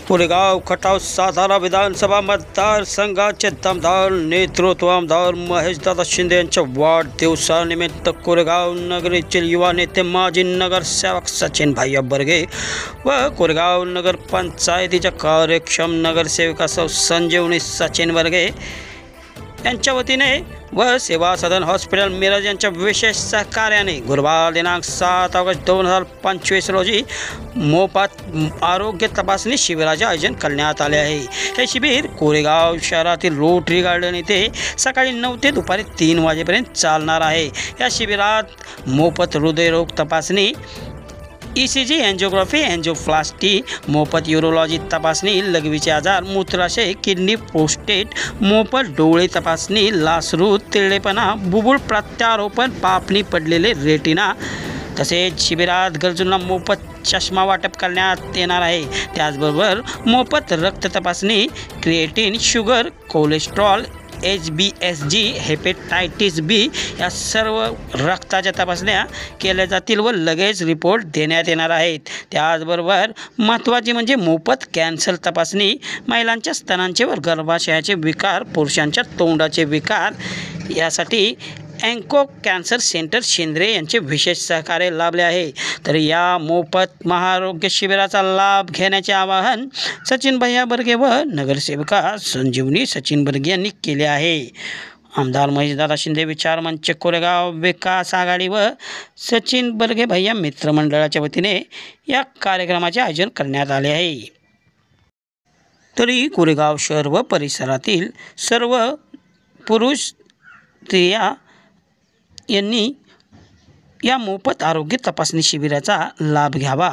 कोरेगाव खटाव सातारा विधानसभा मतदारसंघाचे दमदार नेतृत्व आमदार महेशदादा शिंदे यांच्या वाढदिवसानिमित्त कोरेगाव नगरीतील युवा नेते माजी नगरसेवक सचिन भैया बर्गे व कोरेगाव नगर पंचायतीच्या कार्यक्षम नगरसेविका सौ संजीवनी सचिन बर्गे यांच्या वतीने व सेवा सदन हॉस्पिटल मिरज यांच्या विशेष सहकार्याने गुरुवार दिनांक 7 ऑगस्ट 2025 रोजी मोफत आरोग्य तपासणी शिबिराचे आयोजन करण्यात आले आहे। हे शिबिर कोरेगाव शहरातील रोटरी गार्डन येथे सकाळी 9 ते दुपारी 3 वाजेपर्यंत चालणार आहे। या शिबिरात मोफत हृदयरोग तपासणी, ECG, एंजियोग्राफी, एंजियोप्लास्टी, मोफत यूरोलॉजी तपासणी, लघवीचे आजार, मूत्राशय, किडनी, प्रोस्टेट, मोफत डोळे तपासणी, लासरूत, तेळेपणा, बुबुळ प्रत्यारोपण, पापणी पडलेले रेटिना, तसेच शिबिरात गरजूंना मोफत चष्मा वाटप करण्यात येणार आहे। त्याचबरोबर मोफत रक्त तपासणी, creatine, sugar, cholesterol, HBsG, hepatitis B या सर्व रक्ताच्या तपासण्या केल्या जातील व लगेच रिपोर्ट देण्यात येणार आहेत। त्याचबरोबर महत्त्वाची म्हणजे मोफत कॅन्सर तपासणी, महिलांच्या स्तनांचे व गर्भाशयाचे विकार, पुरुषांच्या तोंडाचे विकार यासाठी अँको कॅन्सर सेंटर शेंद्रे यांचे विशेष सहकार्य लाभले आहे। तर या मोफत महाआरोग्य शिबिराचा लाभ घेण्याचे आवाहन सचिन भैया बर्गे व नगरसेविका संजीवनी सचिन बर्गे यांनी केले आहे। आमदार महेशदादा शिंदे विचार मंच कोरेगाव विकास आघाडी व सचिन बर्गे भैया मित्रमंडळाच्या वतीने या कार्यक्रमाचे आयोजन करण्यात आले आहे। तरी कोरेगाव शहर व परिसरातील सर्व पुरुष स्त्रिया यांनी या मोफत आरोग्य तपासणी शिबिराचा लाभ घ्यावा।